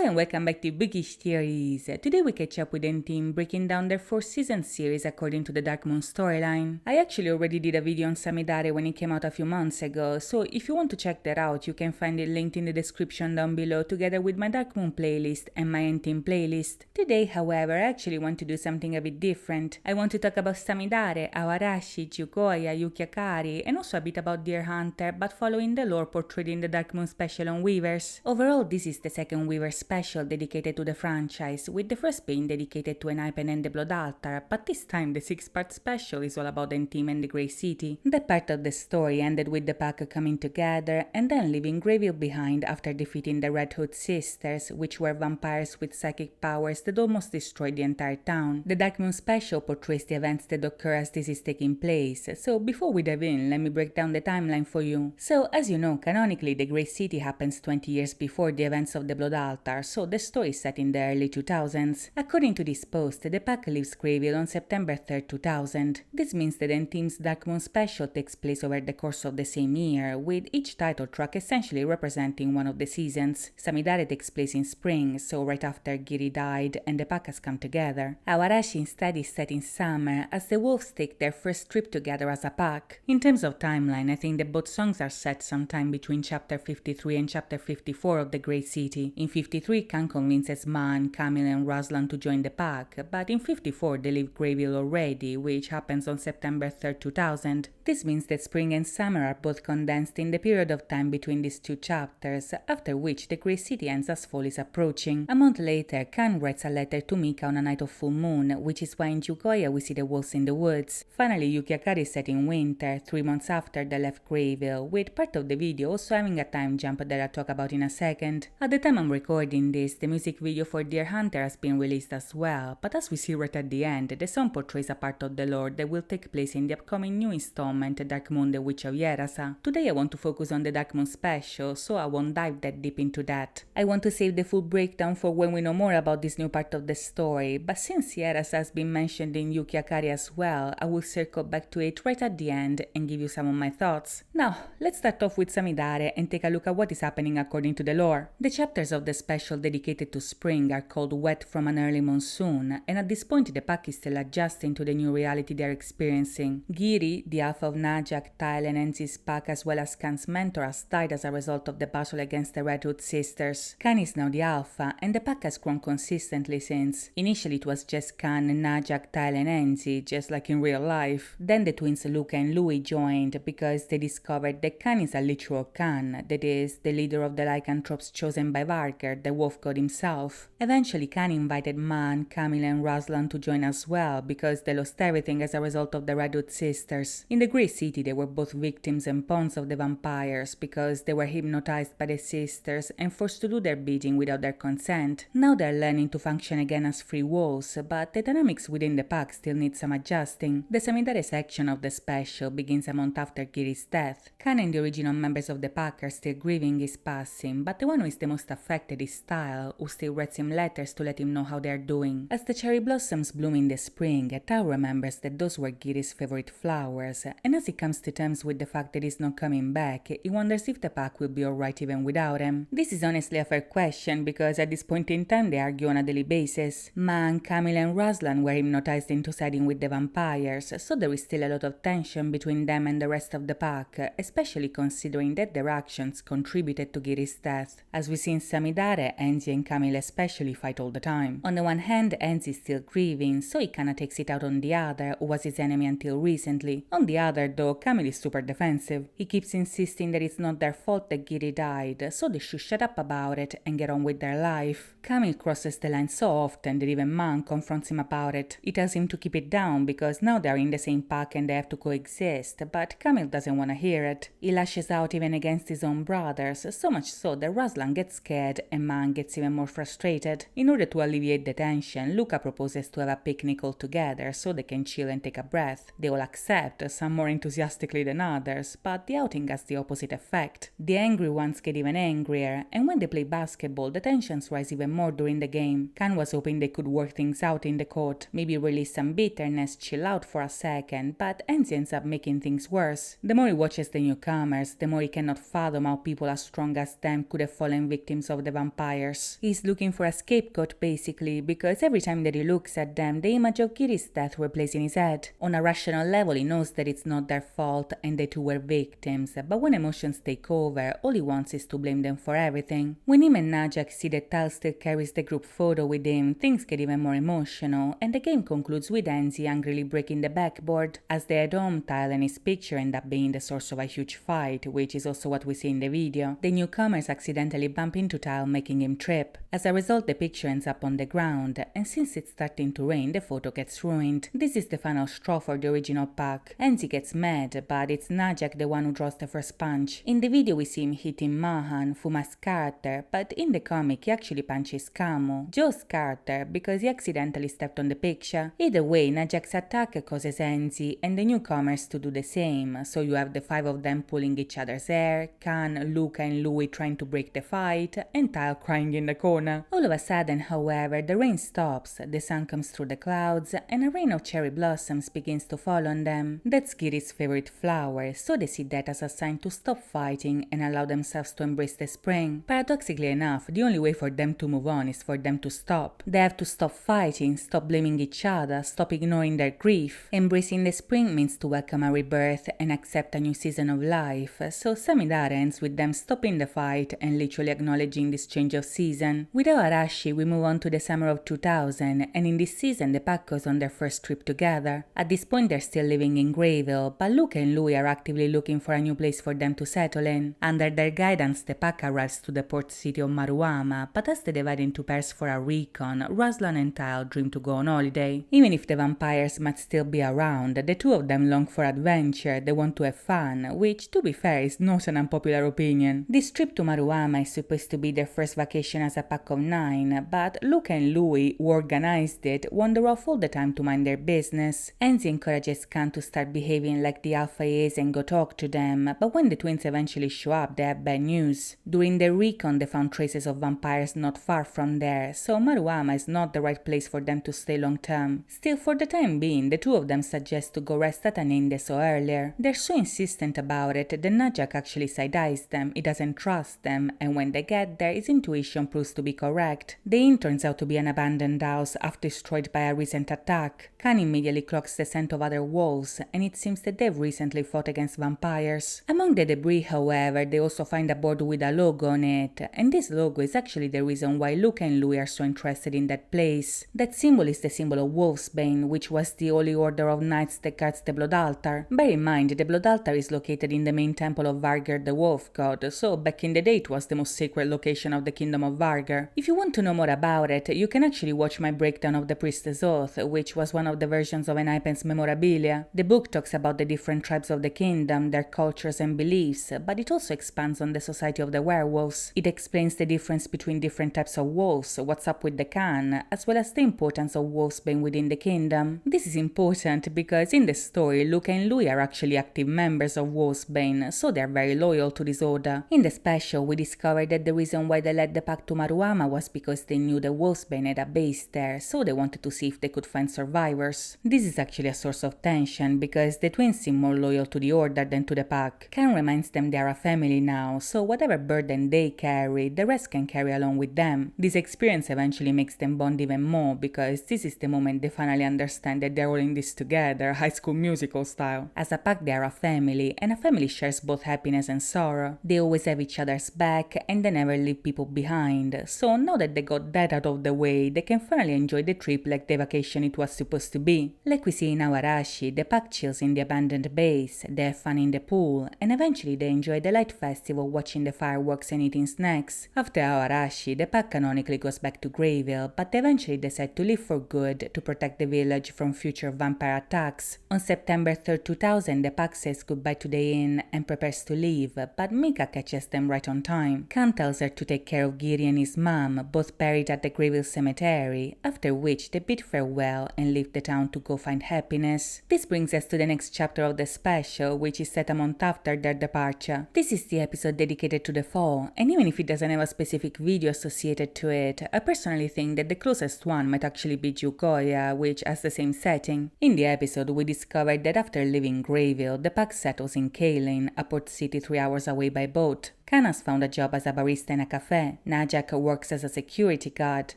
Hello and welcome back to Bookish Theories. Today we catch up with andTEAM breaking down their 4th-season series according to the Dark Moon storyline. I actually already did a video on Samidare when it came out a few months ago, so if you want to check that out you can find it linked in the description down below together with my Dark Moon playlist and my andTEAM playlist. Today, however, I actually want to do something a bit different. I want to talk about Samidare, Aoarashi, Yukiakari, and also a bit about Deer Hunter, but following the lore portrayed in the Dark Moon special on Weavers. Overall, this is the second Weaver special dedicated to the franchise, with the first being dedicated to andTEAM and the Blood Altar, but this time the 6-part special is all about andTEAM and the Grey City. That part of the story ended with the pack coming together and then leaving Greyville behind after defeating the Red Hood sisters, which were vampires with psychic powers that almost destroyed the entire town. The Dark Moon special portrays the events that occur as this is taking place, so before we dive in, let me break down the timeline for you. So as you know, canonically the Grey City happens 20 years before the events of the Blood Altar, so the story is set in the early 2000s. According to this post, the pack leaves Greyville on September 3rd, 2000. This means that andTEAM's Dark Moon special takes place over the course of the same year, with each title track essentially representing one of the seasons. Samidare takes place in spring, so right after Giri died and the pack has come together. Aoarashi instead is set in summer, as the wolves take their first trip together as a pack. In terms of timeline, I think that both songs are set sometime between chapter 53 and chapter 54 of the Grey City. In 53, Khan convinces Man, Camille and Ruslan to join the pack, but in 54 they leave Greyville already, which happens on September 3rd, 2000. This means that spring and summer are both condensed in the period of time between these two chapters, after which the Grey City ends as fall is approaching. A month later, Khan writes a letter to Mika on a night of full moon, which is why in Jugoya we see the wolves in the woods. Finally, Yukiakari is set in winter, 3 months after they left Greyville, with part of the video also having a time jump that I'll talk about in a second. At the time I'm recording this, the music video for Deer Hunter has been released as well, but as we see right at the end, the song portrays a part of the lore that will take place in the upcoming new installment, Dark Moon The Witch of Yerasa. Today I want to focus on the Dark Moon special, so I won't dive that deep into that. I want to save the full breakdown for when we know more about this new part of the story, but since Yerasa has been mentioned in Yukiakari as well, I will circle back to it right at the end and give you some of my thoughts. Now, let's start off with Samidare and take a look at what is happening according to the lore. The chapters of the special dedicated to spring are called Wet from an Early Monsoon, and at this point the pack is still adjusting to the new reality they are experiencing. Giri, the alpha of Najak, Tile and Enzi's pack as well as Khan's mentor, has died as a result of the battle against the Red Hood sisters. Khan is now the alpha, and the pack has grown consistently since. Initially it was just Khan, Najak, Tile and Enzi, just like in real life. Then the twins Luca and Louis joined because they discovered that Khan is a literal Khan, that is, the leader of the lycanthropes chosen by Varker, the wolf god himself. Eventually Khan invited Man, Camille and Ruslan to join as well because they lost everything as a result of the Red Hood sisters. In the Grey City they were both victims and pawns of the vampires because they were hypnotized by the sisters and forced to do their bidding without their consent. Now they're learning to function again as free wolves, but the dynamics within the pack still need some adjusting. The Samidare section of the special begins a month after Giri's death. Khan and the original members of the pack are still grieving his passing, but the one who is the most affected is Tile, who still writes him letters to let him know how they are doing. As the cherry blossoms bloom in the spring, Tile remembers that those were Giri's favorite flowers, and as he comes to terms with the fact that he's not coming back, he wonders if the pack will be alright even without him. This is honestly a fair question because at this point in time they argue on a daily basis. Man, Camille and Ruslan were hypnotized into siding with the vampires, so there is still a lot of tension between them and the rest of the pack, especially considering that their actions contributed to Giri's death. As we see in Samidare, Enzi and Camille especially fight all the time. On the one hand, Enzi is still grieving, so he kinda takes it out on the other, who was his enemy until recently. On the other though, Camille is super defensive. He keeps insisting that it's not their fault that Giri died, so they should shut up about it and get on with their life. Camille crosses the line so often that even Man confronts him about it. He tells him to keep it down because now they're in the same pack and they have to coexist, but Camille doesn't want to hear it. He lashes out even against his own brothers, so much so that Ruslan gets scared and Man gets even more frustrated. In order to alleviate the tension, Luca proposes to have a picnic all together so they can chill and take a breath. They all accept, some more enthusiastically than others, but the outing has the opposite effect. The angry ones get even angrier, and when they play basketball, the tensions rise even more during the game. Khan was hoping they could work things out in the court, maybe release some bitterness, chill out for a second, but Enzi ends up making things worse. The more he watches the newcomers, the more he cannot fathom how people as strong as them could have fallen victims of the vampire vampires. He's looking for a scapegoat basically, because every time that he looks at them, the image of Giri's death replays in his head. On a rational level, he knows that it's not their fault and they too were victims, but when emotions take over, all he wants is to blame them for everything. When him and Najak see that Tal still carries the group photo with him, things get even more emotional, and the game concludes with Enzi angrily breaking the backboard. As they head home, Tal and his picture end up being the source of a huge fight, which is also what we see in the video. The newcomers accidentally bump into Tal, making him trip. As a result, the picture ends up on the ground, and since it's starting to rain, the photo gets ruined. This is the final straw for the original pack. Enzi gets mad, but it's Najak the one who draws the first punch. In the video we see him hitting Mahan, Fuma's Carter, but in the comic he actually punches Kamo, Joe's Carter, because he accidentally stepped on the picture. Either way, Najak's attack causes Enzi and the newcomers to do the same, so you have the 5 of them pulling each other's hair, Khan, Luca and Louis trying to break the fight, and Tal crying in the corner. All of a sudden, however, the rain stops, the sun comes through the clouds, and a rain of cherry blossoms begins to fall on them. That's Giri's favorite flower, so they see that as a sign to stop fighting and allow themselves to embrace the spring. Paradoxically enough, the only way for them to move on is for them to stop. They have to stop fighting, stop blaming each other, stop ignoring their grief. Embracing the spring means to welcome a rebirth and accept a new season of life, so Samidare ends with them stopping the fight and literally acknowledging this change of season. With Aoarashi, we move on to the summer of 2000, and in this season the pack goes on their first trip together. At this point they're still living in Greyville, but Luca and Louis are actively looking for a new place for them to settle in. Under their guidance, the pack arrives to the port city of Maruama, but as they divide into pairs for a recon, Ruslan and Tal dream to go on holiday. Even if the vampires might still be around, the two of them long for adventure, they want to have fun, which, to be fair, is not an unpopular opinion. This trip to Maruama is supposed to be their first vacation as a pack of 9, but Luca and Louis, who organized it, wander off all the time to mind their business. Enzi encourages Khan to start behaving like the alpha he is and go talk to them, but when the twins eventually show up, they have bad news. During their recon, they found traces of vampires not far from there, so Maruama is not the right place for them to stay long term. Still, for the time being, the two of them suggest to go rest at an inn they saw earlier. They're so insistent about it that Najak actually side-eyes them, he doesn't trust them, and when they get there, his intuition proves to be correct. The inn turns out to be an abandoned house half destroyed by a recent attack. Khan immediately clocks the scent of other wolves, and it seems that they've recently fought against vampires. Among the debris, however, they also find a board with a logo on it, and this logo is actually the reason why Luca and Louis are so interested in that place. That symbol is the symbol of Wolfsbane, which was the holy order of knights that guards the blood altar. Bear in mind, the blood altar is located in the main temple of Vargar the wolf god, so back in the day it was the most sacred location of the kingdom of Vargar. If you want to know more about it, you can actually watch my breakdown of the Priestess Oath, which was one of the versions of Enhypen's memorabilia. The book talks about the different tribes of the kingdom, their cultures and beliefs, but it also expands on the society of the werewolves. It explains the difference between different types of wolves, what's up with the Khan, as well as the importance of Wolfsbane within the kingdom. This is important because in the story, Luca and Louis are actually active members of Wolfsbane, so they're very loyal to this order. In the special, we discovered that the reason why they led the pack to Maruama was because they knew that Wolfsbane had a base there, so they wanted to see if they could find survivors. This is actually a source of tension because the twins seem more loyal to the order than to the pack. Khan reminds them they are a family now, so whatever burden they carry, the rest can carry along with them. This experience eventually makes them bond even more because this is the moment they finally understand that they're all in this together, High School Musical style. As a pack they are a family, and a family shares both happiness and sorrow. They always have each other's back and they never leave people behind, so now that they got that out of the way, they can finally enjoy the trip like the vacation it was supposed to be. Like we see in Aoarashi, the pack chills in the abandoned base, they have fun in the pool, and eventually they enjoy the light festival watching the fireworks and eating snacks. After Aoarashi, the pack canonically goes back to Greyville, but they eventually decide to leave for good to protect the village from future vampire attacks. On September 3rd, 2000, the pack says goodbye to the inn and prepares to leave, but Mika catches them right on time. Khan tells her to take care of Giri and his mom, both buried at the Greyville cemetery, after which they bid farewell and leave the town to go find happiness. This brings us to the next chapter of the special, which is set a month after their departure. This is the episode dedicated to the fall, and even if it doesn't have a specific video associated to it, I personally think that the closest one might actually be Jukoya, which has the same setting. In the episode, we discovered that after leaving Greyville, the pack settles in Kaelin, a port city 3 hours away by boat. Kan has found a job as a barista in a cafe. Najak works as a security guard.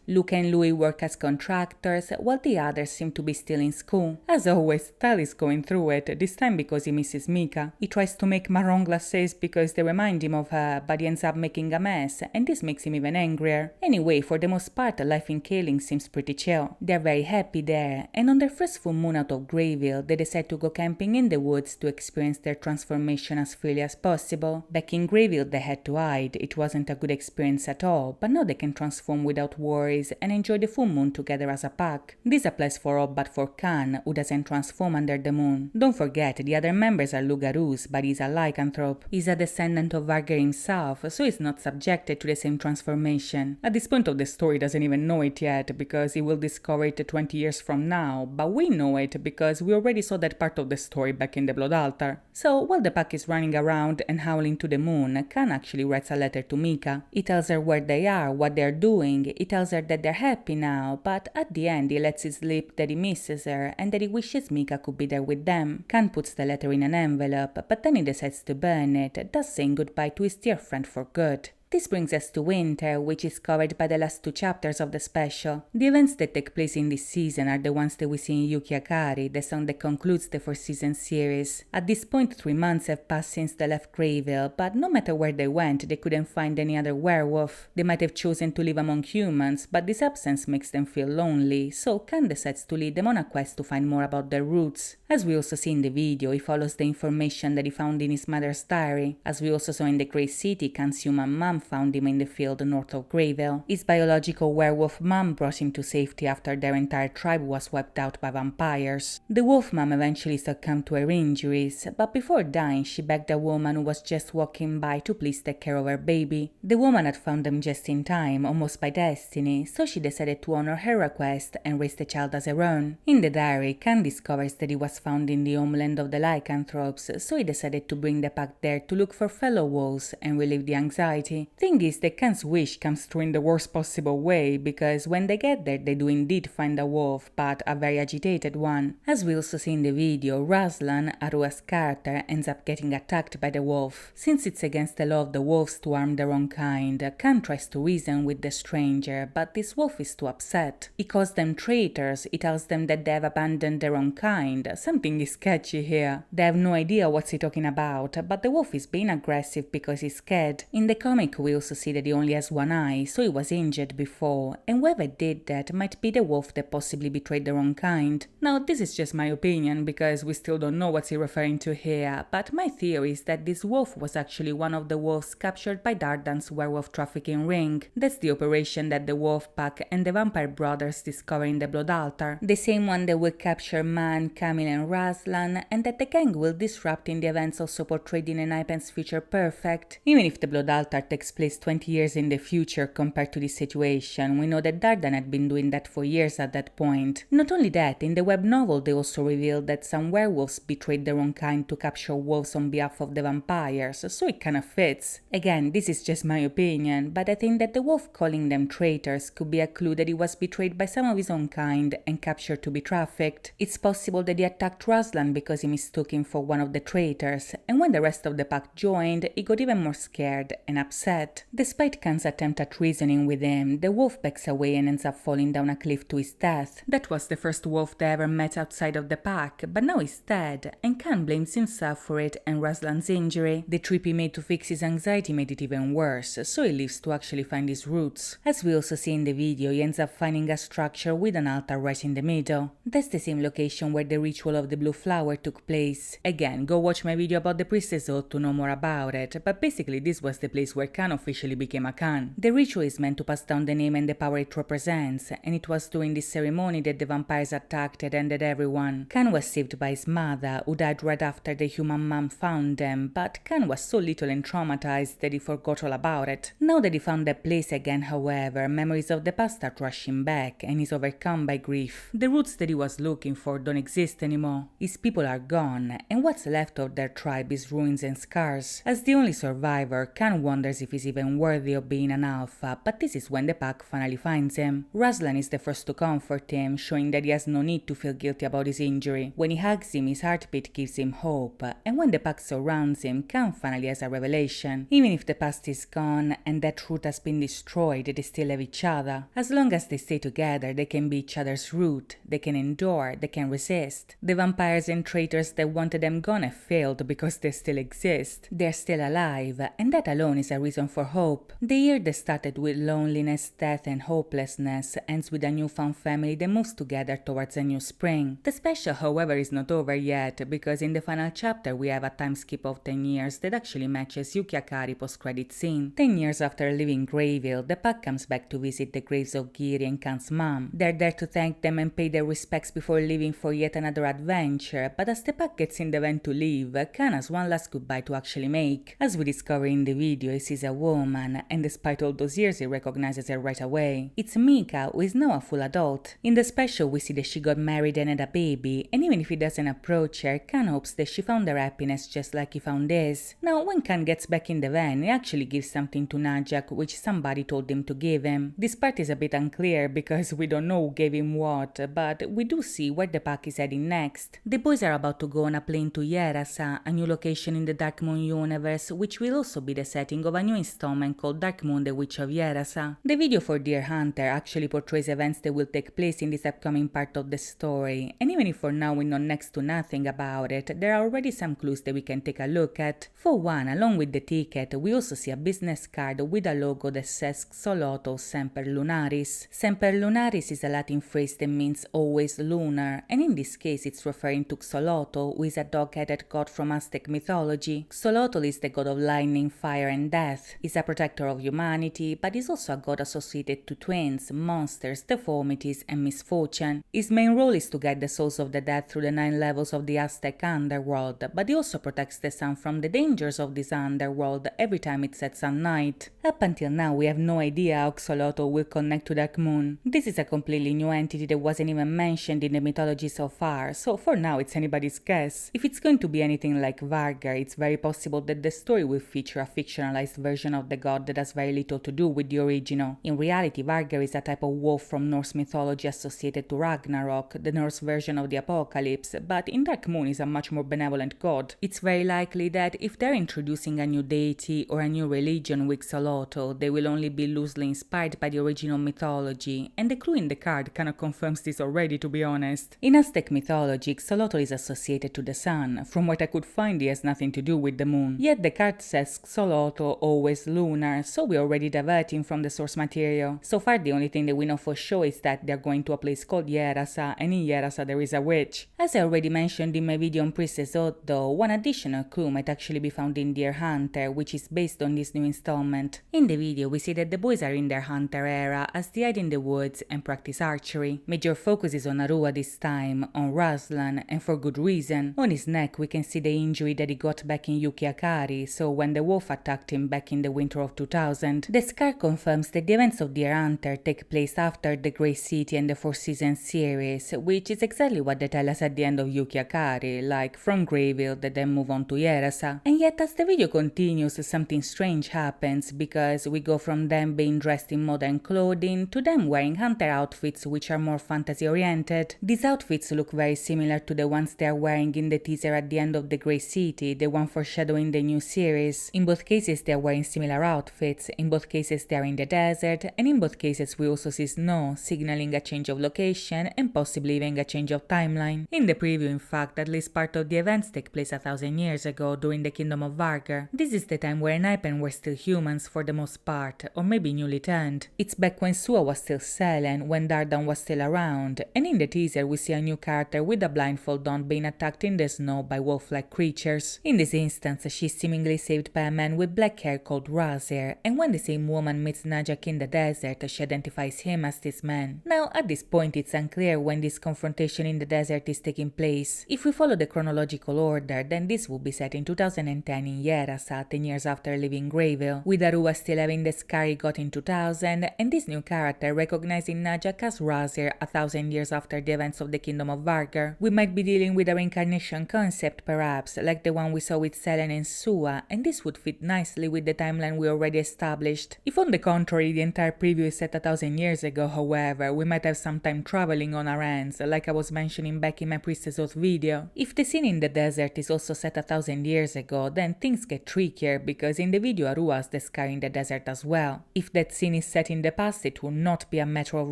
Luke and Louis work as contractors, while the others seem to be still in school. As always, Tal is going through it, this time because he misses Mika. He tries to make marron glacés because they remind him of her, but he ends up making a mess, and this makes him even angrier. Anyway, for the most part, life in Kaling seems pretty chill. They're very happy there, and on their first full moon out of Greyville, they decide to go camping in the woods to experience their transformation as freely as possible. Back in Greyville, they had to hide. It wasn't a good experience at all, but now they can transform without worries and enjoy the full moon together as a pack. This applies for all but for Kan, who doesn't transform under the moon. Don't forget, the other members are Lugarus, but he's a lycanthrope. He's a descendant of Varger himself, so he's not subjected to the same transformation. At this point of the story, he doesn't even know it yet, because he will discover it 20 years from now, but we know it because we already saw that part of the story back in the Blood Altar. So, while the pack is running around and howling to the moon, Kan actually writes a letter to Mika. He tells her where they are, what they're doing, he tells her that they're happy now, but at the end he lets it slip that he misses her and that he wishes Mika could be there with them. Kan puts the letter in an envelope, but then he decides to burn it, thus saying goodbye to his dear friend for good. This brings us to winter, which is covered by the last 2 chapters of the special. The events that take place in this season are the ones that we see in Yukiakari, the song that concludes the 4-season series. At this point, 3 months have passed since they left Greyville, but no matter where they went, they couldn't find any other werewolf. They might have chosen to live among humans, but this absence makes them feel lonely, so Kan decides to lead them on a quest to find more about their roots. As we also see in the video, he follows the information that he found in his mother's diary. As we also saw in the Grey City, Kan's human mom found him in the field north of Greyville. His biological werewolf mom brought him to safety after their entire tribe was wiped out by vampires. The wolf mom eventually succumbed to her injuries, but before dying she begged a woman who was just walking by to please take care of her baby. The woman had found them just in time, almost by destiny, so she decided to honor her request and raise the child as her own. In the diary, Kan discovers that he was found in the homeland of the lycanthropes, so he decided to bring the pack there to look for fellow wolves and relieve the anxiety. Thing is that Kan's wish comes true in the worst possible way, because when they get there they do indeed find a wolf, but a very agitated one. As we also see in the video, Ruslan, Arua's character, ends up getting attacked by the wolf. Since it's against the law of the wolves to harm their own kind, Kan tries to reason with the stranger, but this wolf is too upset. He calls them traitors, he tells them that they have abandoned their own kind. Something is sketchy here. They have no idea what's he talking about, but the wolf is being aggressive because he's scared. In the comic we also see that he only has one eye, so he was injured before, and whoever did that might be the wolf that possibly betrayed their own kind. Now this is just my opinion, because we still don't know what's he referring to here, but my theory is that this wolf was actually one of the wolves captured by Dardan's werewolf trafficking ring. That's the operation that the wolf pack and the vampire brothers discover in the Blood Altar. The same one that will capture Man, Camille and Ruslan, and that the gang will disrupt in the events also portrayed in andTEAM's Future Perfect. Even if the Blood Altar takes place 20 years in the future compared to this situation, we know that Dardan had been doing that for years at that point. Not only that, in the web novel they also revealed that some werewolves betrayed their own kind to capture wolves on behalf of the vampires, so it kinda fits. Again, this is just my opinion, but I think that the wolf calling them traitors could be a clue that he was betrayed by some of his own kind and captured to be trafficked. It's possible that he attacked Ruslan because he mistook him for one of the traitors, and when the rest of the pack joined, he got even more scared and upset. Despite Kan's attempt at reasoning with him, the wolf backs away and ends up falling down a cliff to his death. That was the first wolf they ever met outside of the pack, but now he's dead, and Kan blames himself for it and Ruslan's injury. The trip he made to fix his anxiety made it even worse, so he leaves to actually find his roots. As we also see in the video, he ends up finding a structure with an altar right in the middle. That's the same location where the ritual of the blue flower took place. Again, go watch my video about the priestess oath to know more about it, but basically this was the place where Kan officially became a Kan. The ritual is meant to pass down the name and the power it represents, and it was during this ceremony that the vampires attacked and ended everyone. Kan was saved by his mother, who died right after the human mom found them, but Kan was so little and traumatized that he forgot all about it. Now that he found the place again, however, memories of the past start rushing back, and he's overcome by grief. The roots that he was looking for don't exist anymore. His people are gone, and what's left of their tribe is ruins and scars. As the only survivor, Kan wonders if if he's even worthy of being an alpha, but this is when the pack finally finds him. Ruslan is the first to comfort him, showing that he has no need to feel guilty about his injury. When he hugs him, his heartbeat gives him hope, and when the pack surrounds him, Khan finally has a revelation. Even if the past is gone and that root has been destroyed, they still have each other. As long as they stay together, they can be each other's root, they can endure, they can resist. The vampires and traitors that wanted them gone have failed because they still exist. They're still alive, and that alone is a reason for hope. The year that started with loneliness, death, and hopelessness ends with a newfound family that moves together towards a new spring. The special, however, is not over yet, because in the final chapter we have a time skip of 10 years that actually matches Yukiakari post-credit scene. 10 years after leaving Greyville, the pack comes back to visit the graves of Giri and Khan's mom. They're there to thank them and pay their respects before leaving for yet another adventure, but as the pack gets in the van to leave, Khan has one last goodbye to actually make. As we discover in the video, he sees a woman, and despite all those years he recognizes her right away. It's Mika, who is now a full adult. In the special we see that she got married and had a baby, and even if he doesn't approach her, Khan hopes that she found her happiness just like he found his. Now when Khan gets back in the van, he actually gives something to Najak which somebody told him to give him. This part is a bit unclear because we don't know who gave him what, but we do see where the pack is heading next. The boys are about to go on a plane to Yerasa, a new location in the Dark Moon universe, which will also be the setting of a new installment called Dark Moon: The Witch of Yerasa. The video for Deer Hunter actually portrays events that will take place in this upcoming part of the story, and even if for now we know next to nothing about it, there are already some clues that we can take a look at. For one, along with the ticket, we also see a business card with a logo that says Xolotl Semper Lunaris. Semper Lunaris is a Latin phrase that means always lunar, and in this case it's referring to Xolotl, who is a dog-headed god from Aztec mythology. Xolotl is the god of lightning, fire and death. He's a protector of humanity, but is also a god associated to twins, monsters, deformities and misfortune. His main role is to guide the souls of the dead through the 9 levels of the Aztec underworld, but he also protects the sun from the dangers of this underworld every time it sets at night. Up until now we have no idea how Xolotl will connect to Dark Moon. This is a completely new entity that wasn't even mentioned in the mythology so far, so for now it's anybody's guess. If it's going to be anything like Vargar, it's very possible that the story will feature a fictionalized version of the god that has very little to do with the original. In reality, Vargar is a type of wolf from Norse mythology associated to Ragnarok, the Norse version of the apocalypse, but in Dark Moon is a much more benevolent god. It's very likely that if they're introducing a new deity or a new religion with Xolotl, they will only be loosely inspired by the original mythology, and the clue in the card kinda confirms this already, to be honest. In Aztec mythology, Xolotl is associated to the sun. From what I could find, he has nothing to do with the moon. Yet the card says Xolotl always lunar, so we're already diverting from the source material. So far the only thing that we know for sure is that they're going to a place called Yerasa, and in Yerasa there is a witch. As I already mentioned in my video on Priestess Oath though, one additional clue might actually be found in Deer Hunter, which is based on this new installment. In the video we see that the boys are in their hunter era as they hide in the woods and practice archery. Major focus is on Arua this time, on Ruslan, and for good reason. On his neck we can see the injury that he got back in Yukiakari, so when the wolf attacked him back in the winter of 2000. The scar confirms that the events of Deer Hunter take place after the Grey City and the 4-season series, which is exactly what they tell us at the end of Yukiakari, like from Greyville they then move on to Yerasa. And yet as the video continues, something strange happens, because we go from them being dressed in modern clothing to them wearing hunter outfits which are more fantasy oriented. These outfits look very similar to the ones they are wearing in the teaser at the end of the Grey City, the one foreshadowing the new series. In both cases they are wearing similar outfits, in both cases they are in the desert, and in both cases we also see snow, signaling a change of location and possibly even a change of timeline. In the preview, in fact, at least part of the events take place 1,000 years ago during the Kingdom of Vargar. This is the time where Naipen were still humans for the most part, or maybe newly turned. It's back when Sua was still Selen, when Dardan was still around, and in the teaser we see a new character with a blindfold on being attacked in the snow by wolf-like creatures. In this instance, she's seemingly saved by a man with black hair called Razir, and when the same woman meets Najak in the desert, she identifies him as this man. Now, at this point it's unclear when this confrontation in the desert is taking place. If we follow the chronological order, then this will be set in 2010 in Yerasa, 10 years after leaving Greyville, with Arua still having the scar he got in 2000, and this new character recognizing Najak as Razir 1,000 years after the events of the Kingdom of Vargar. We might be dealing with a reincarnation concept perhaps, like the one we saw with Selen and Sua, and this would fit nicely with the timeline we already established. If on the contrary the entire preview is set 1000 years ago, however, we might have some time traveling on our hands, like I was mentioning back in my Priestess Oath video. If the scene in the desert is also set 1000 years ago, then things get trickier because in the video Aru has the scar in the desert as well. If that scene is set in the past, it will not be a matter of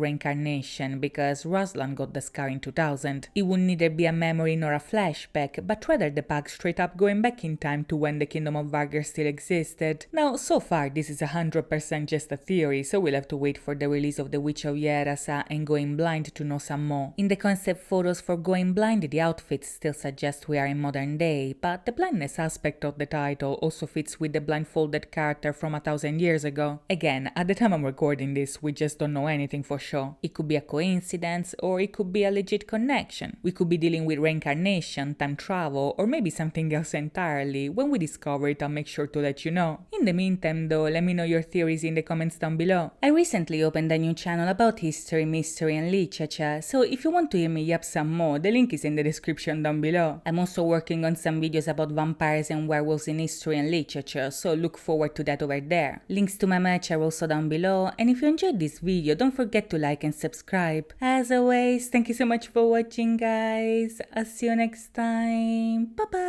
reincarnation because Ruslan got the scar in 2000. It would neither be a memory nor a flashback, but rather the pack straight up going back in time to when the Kingdom of Vargr still existed. Now, so far this is 100% just a theory, so we'll have to wait for the release of The Witch of Yerasa and Going Blind to know some more. In the concept photos for Going Blind, the outfits still suggest we are in modern day, but the blindness aspect of the title also fits with the blindfolded character from 1000 years ago. Again, at the time I'm recording this, we just don't know anything for sure. It could be a coincidence, or it could be a legit connection. We could be dealing with reincarnation, time travel, or maybe something else entirely. When we discover it, I'll make sure to let you know. In the meantime though, let me know your theories in the comments down below. I recently opened a new channel about history, mystery and literature, so if you want to hear me yap some more, the link is in the description down below. I'm also working on some videos about vampires and werewolves in history and literature, so look forward to that over there. Links to my merch are also down below, and if you enjoyed this video, don't forget to like and subscribe. As always, thank you so much for watching guys. I'll see you next time. Bye bye.